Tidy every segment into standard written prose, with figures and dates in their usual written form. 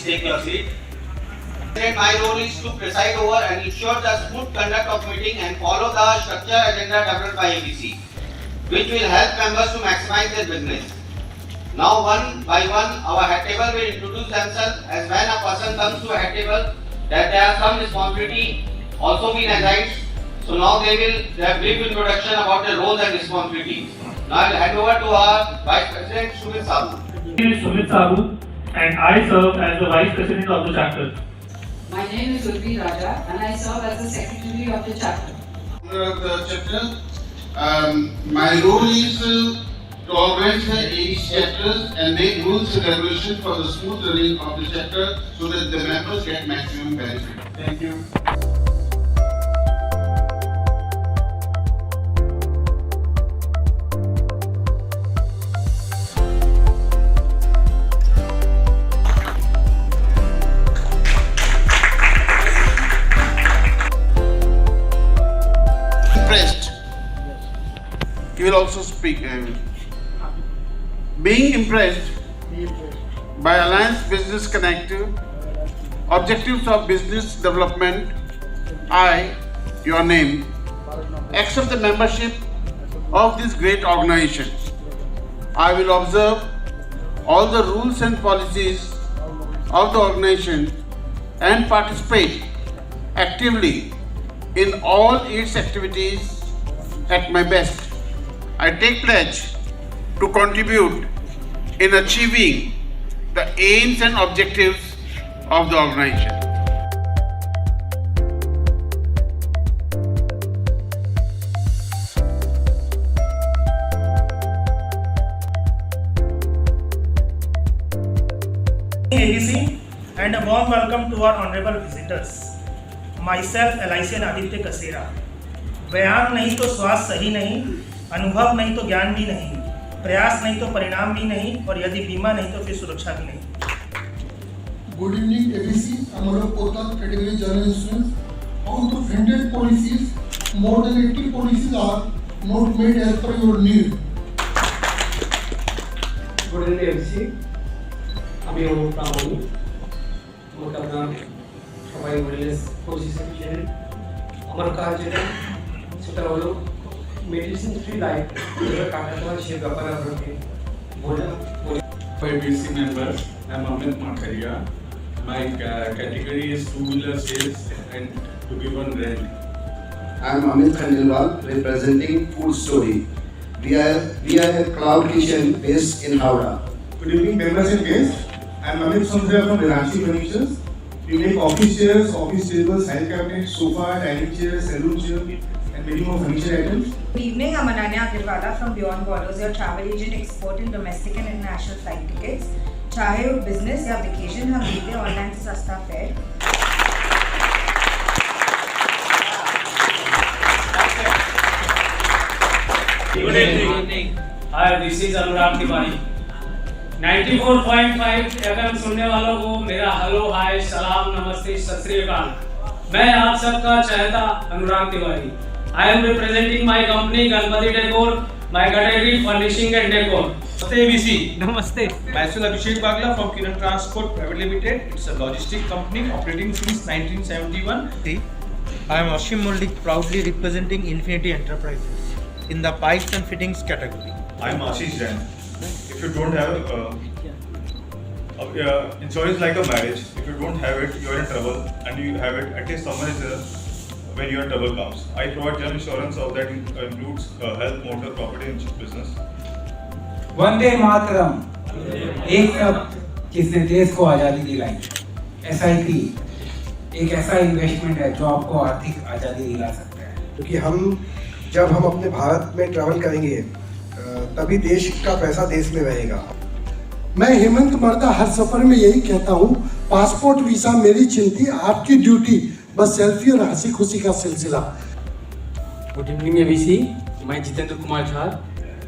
take your seat. My role is to preside over and ensure the smooth conduct of meeting and follow the structure agenda developed by ABC, which will help members to maximize their business. Now, one by one, our head table will introduce themselves, as when a person comes to a head table, that there are some responsibility also been assigned. So now they will have brief introduction about their roles and responsibilities. Now I will hand over to our Vice President Sumit Sabu. My name is Sumit Sabu and I serve as the Vice President of the chapter. My name is Urvi Raja and I serve as the Secretary of the chapter. Of the chapter, my role is to organize the 8 chapters and make rules and regulations for the smooth running of the chapter so that the members get maximum benefit. Thank you. Impressed. You will also speak. Being impressed by Alliance Business Connect, objectives of business development, I, your name, accept the membership of this great organization. I will observe all the rules and policies of the organization and participate actively in all its activities at my best. I take pledge to contribute in achieving the aims and objectives of the organization. ABC and a warm welcome to our honorable visitors. Myself LIC Aditya कसेरा. व्यायाम नहीं तो स्वास्थ्य सही नहीं, अनुभव नहीं तो ज्ञान भी नहीं, प्रयास नहीं तो परिणाम भी नहीं, और यदि बीमा नहीं तो फिर सुरक्षा भी नहीं. Good evening, ABC. I'm a Portal category journal students. Out of 100 policies, more than 80 policies are not made as per your need. Good evening, ABC. আমি প্রামাণিক আমাকে আপনার সবাই ওয়েলনেস পলিসি সেকশন আমার কাজ যেটা সেটা হলো মেডিসিন ফ্রি লাইফ যেটা কাটাতে হয় সে ব্যাপারে আপনাকে বললাম. ABC members, I'm Amit Makharia. My category is two-wheeler sales and to give on rent. I'm Amit Khandelwal representing Food Story. We are a cloud kitchen based in Howrah. Good evening, members and guests. I'm Amit Sondria from Viranchi Furnitures. We make office chairs, office tables, hand cabinets, sofa, dining chairs, saloon chairs, and many more furniture items. Good evening, I'm Ananya Agirwala from Beyond Borders, your travel agent export in domestic and international flight tickets. चाहे वो business या vacation, हम देते हैं online से सस्ता fair. Good evening. Hi, this is Anurag Tiwari. 94.5 FM सुनने वालों को मेरा हेलो, हाय, सलाम, नमस्ते, सत श्री अकाल. मैं आप सबका चहेता अनुराग Tiwari. I am representing my company Ganpati Decor, my category furnishing and decor. Namaste ABC. Namaste. Myself Abhishek Bagla from Kiran Transport Private Limited. It's a logistic company operating since 1971. I am Ashim Moldik, proudly representing Infinity Enterprises in the pipes and fittings category. I am Ashish Jain. If you don't have insurance like a marriage, if you don't have it, you are in trouble, and you have it, at least someone is there when your trouble comes. I provide general insurance of that includes health, motor, property, and business. Vande Mataram एक शब्द जिसने देश को आज़ादी दिलाई. SIP एक ऐसा investment है जो आपको आर्थिक आज़ादी दिला सकता है. क्योंकि जब हम अपने भारत में ट्रैवल करेंगे तभी देश का पैसा देश में रहेगा. मैं हेमंत मर्दा हर सफर में यही कहता हूँ, पासपोर्ट वीसा मेरी चिंती, आपकी ड्यूटी बस सेल्फी और हंसी खुशी का सिलसिला. Good evening ABC. मैं जितेंद्र कुमार झा.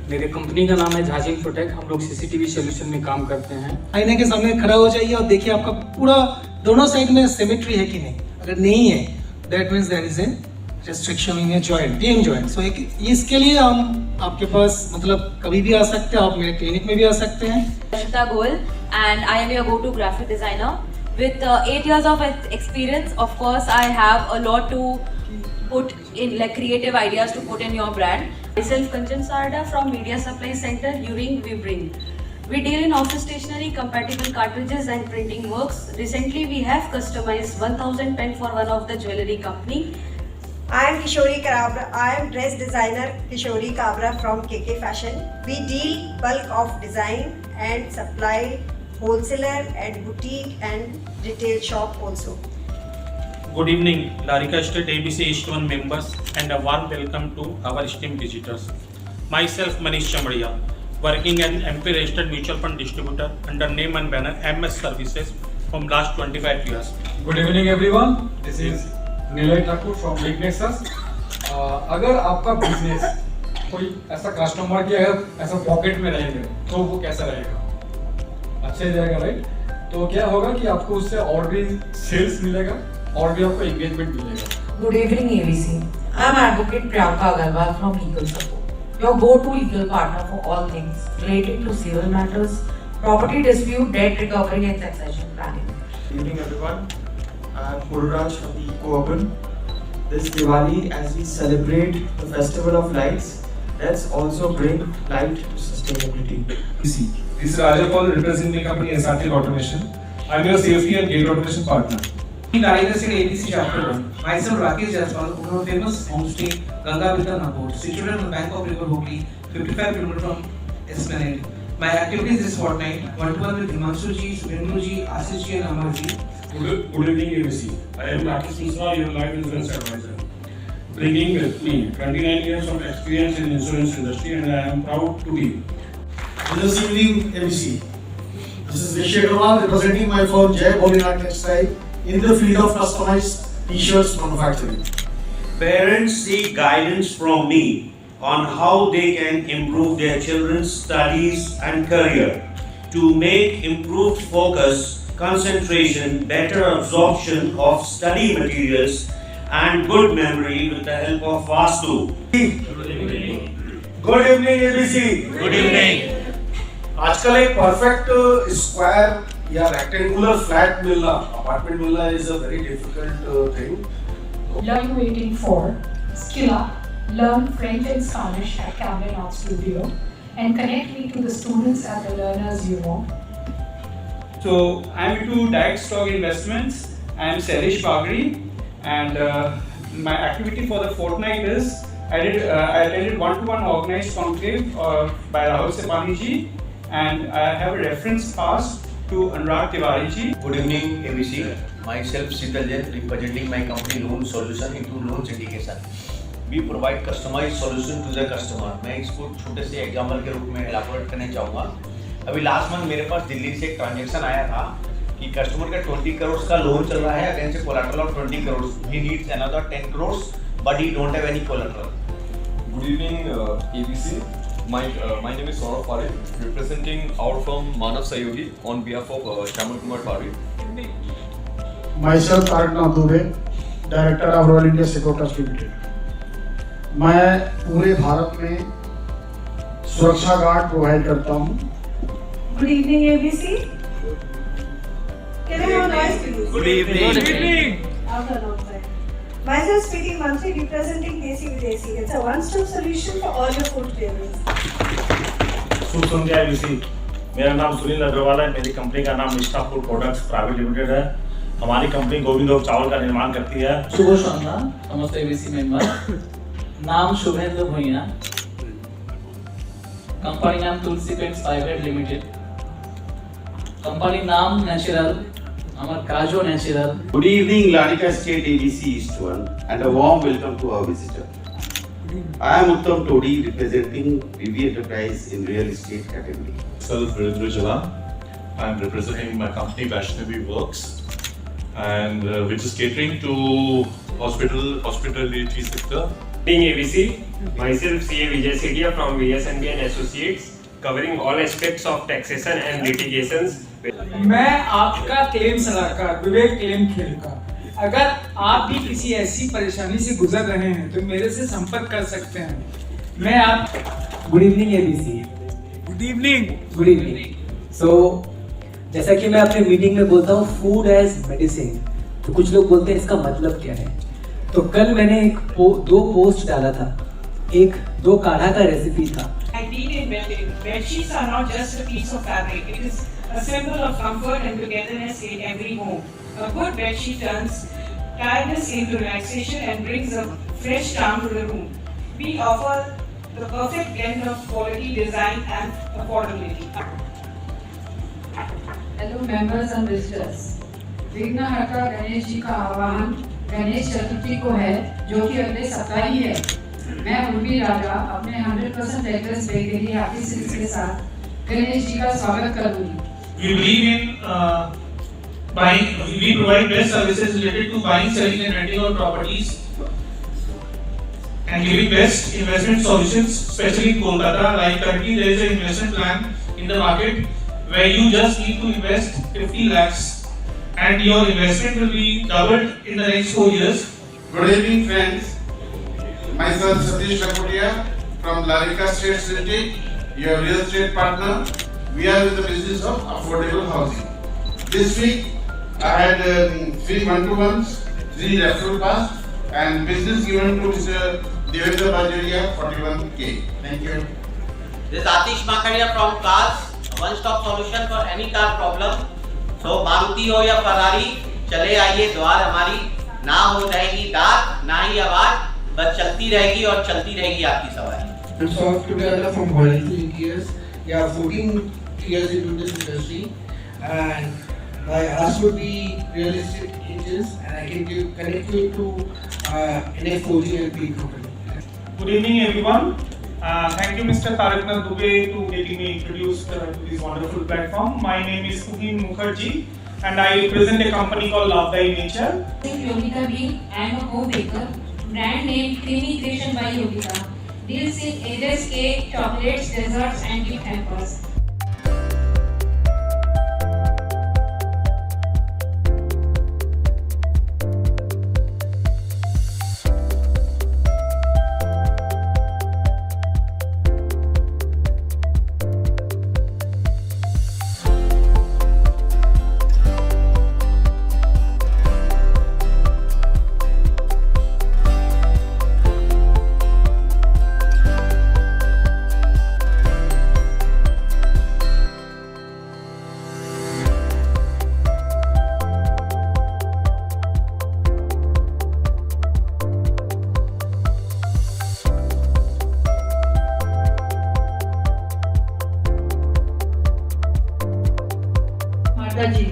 मेरे कंपनी का नाम है झाजिंग प्रोटेक्ट. हम लोग CCTV सोल्यूशन में काम करते हैं. आईने के सामने खड़ा हो जाइए और देखिए आपका पूरा दोनों साइड में सिमेट्री है कि नहीं. अगर नहीं है, that means there is a restriction in your joint, being joint. So इसके लिए हम आपके पास मतलब कभी भी आ सकते हैं, आप मेरे क्लिनिक में भी आ सकते हैं. Ashita Goel and I am your go-to graphic designer. With 8 years of experience, of course, I have a lot to put in, like creative ideas to put in your brand. Myself, Kanchan Sarda from Media Supply Center, you ring, we bring. We deal in office stationery, compatible cartridges and printing works. Recently, we have customized 1000 pen for one of the jewelry company. I am Kishori Kabra. I am dress designer Kishori Kabra from KK Fashion. We deal bulk of design and supply wholesaler and boutique and retail shop also. Good evening, Larika State ABC East 1 members and a warm welcome to our esteemed visitors. Myself Manish Chamadiya, working as an MP registered mutual fund distributor under name and banner MS Services from last 25 years. Good evening everyone. This is Nilay Thakur from Big Nexus. अगर आपका business कोई ऐसा customer की अगर ऐसा pocket में रहेंगे तो वो कैसा रहेगा? अच्छा जाएगा, राइट? तो क्या होगा कि आपको उससे और भी सेल्स मिलेगा और भी आपको एंगेजमेंट मिलेगा. Good evening ABC. I am Advocate Priyanka Agarwal from Legal Support, your go-to legal partner for all things relating to civil matters, property dispute, debt recovery and succession planning. Good evening everyone. I am Pururaj from the Eco-Urban. This Diwali, as we celebrate the festival of lights, let's also bring light to sustainability. This is Rajapal representing the company SRT Automation. I am your safety and gate automation partner. Larika State ABC Chapter 1. Myself Rakesh Jaiswal, owner of famous homestay Ganga Vita Nagore, situated on the bank of River Hooghly, 55 km from Esplanade. My activities this fortnight, one-to-one with Himanshu ji, Subhendu ji, Ashish ji and Amar ji. Good evening ABC. I am Rakesh Misra, your life insurance advisor. Bringing with me 29 years of experience in insurance industry and I am proud to be. This evening ABC. This is Rishi Agarwal representing my firm Jai Bholinath Textile in the field of customized t-shirts manufacturing. Parents seek guidance from me on how they can improve their children's studies and career to make improved focus, concentration, better absorption of study materials and good memory with the help of Vastu. Good evening ABC. Good evening. आजकल एक perfect square या rectangular flat मिलना, apartment मिलना is a very difficult thing. What are you waiting for? Skill up, learn French and Spanish at Camden Art Studio and connect me to the students and the learners you want. So I am into direct stock investmts. I am Sarish Bagri and my activity for the fortnight is I attended one-to-one organized conclave by Rahul Sepani ji and I have a reference pass to Anurag Tiwari ji. Good evening ABC. Myself Sital Jain representing my company Loan Solution into loan syndication. We provide customized solution to the customer. मैं इसको छोटे से example के रूप में elaborate करना चाहूँगा. अभी लास्ट मंथ मेरे पास दिल्ली से एक ट्रांजेक्शन आया था कि कस्टमर का 20 करोड़ का लोन चल रहा है against collateral of 20 crore. He needs another 10 crores but he don't have any collateral. Good evening ABC. My name is Saurabh Parekh, representing our firm Manav Sayogi on behalf of Shyamal Kumar Parekh. Myself Taraknath Dubey, Director of Royal India Securities Limited. मैं पूरे भारत में सुरक्षा guard provide करता हूँ. Good evening ABC. Can I have a noise please? Good evening. Good evening. Myself speaking Mantri representing Desi Videsi. It's a one-stop solution for all your food queries. Shubh Sandhya ABC. मेरा नाम सुनील अग्रवाल है. मेरी company का नाम निष्ठा food products private limited है. हमारी company Govind भोग चावल का निर्माण करती है. शुभ संध्या समस्त ABC मेंबर. नाम शुभेंद्र भुइया. कंपनी नाम तुलसी पेंट्स प्राइवेट लिमिटेड. कंपनी नाम natural. Amar Kajo Natural. Good evening, Larika State ABC East 1 and a warm welcome to our visitor. I am Uttam Todi representing BB Enterprise in real estate category. Myself Virendra Jalan. I am representing my company Vaishnavi Works and which is catering to hospitality sector. ABC. Myself CA Vijay Setia from VSNB and Associates, covering all aspects of taxation and litigations. मैं आपका claim सलाहकार विवेक claim खेलकर. अगर आप भी किसी ऐसी परेशानी से गुजर रहे हैं तो मेरे से संपर्क कर सकते हैं. मैं आप. Good evening ABC. Good evening. Good evening. So जैसा कि मैं अपने मीटिंग में बोलता हूँ फूड एज मेडिसिन, तो कुछ लोग बोलते हैं इसका मतलब क्या है। तो कल मैंने दो पोस्ट डाला था, एक 2 काढ़ा का रेसिपी था। Bedsheets are not just a piece of fabric, it is a symbol of comfort and togetherness in every home. A good bedsheet turns tiredness into relaxation and brings a fresh charm to the room. We offer the perfect blend of quality, design and affordability. Hello members and visitors. विघ्नहर्ता गणेश जी का आह्वान गणेश चतुर्थी को है, जो कि अगले सप्ताह ही है। मैं उर्मी राजा अपने 100% एड्रेस बेकरी हैप्पी सिल्क्स के साथ गणेश जी का स्वागत करूंगी। We believe in buying. We provide best services related to buying, selling, and renting of properties, and giving best investment solutions, especially in Kolkata. Like currently, there is an investment plan in the market where you just need to invest 50 lakhs, and your investment will be doubled in the next 4 years. Good evening, friends. Myself Satish Kapodia from Larika State City, your real estate partner. We are in the business of affordable housing. This week I had 3 one-to-ones, 3 referral pass, and business given to Mr. Devendra Bajaria 41K. Thank you. This is Atish Makadia from Cars, one-stop solution for any car problem. So Maruti हो या Ferrari, चले आइए द्वार हमारी, ना हो जाएगी दाग, ना ही आवाज, बस चलती रहेगी और चलती रहेगी आपकी सवारी। I'm Soft Tudala from Volunteer Years. Yeah, 14 years into this industry, and my ask would be real estate agents, and I can connect you to NF4G LP company. Good evening, everyone. Thank you, Mr. Taraknath Dubey, to getting me introduced to this wonderful platform. My name is Tuhin Mukherjee, and I represent a company called Love Thy Nature. Yogita B. I am a co-baker. Brand name Creamy Creation by Yogita. Deals in ages cake, chocolates, desserts, and gift hampers. Ji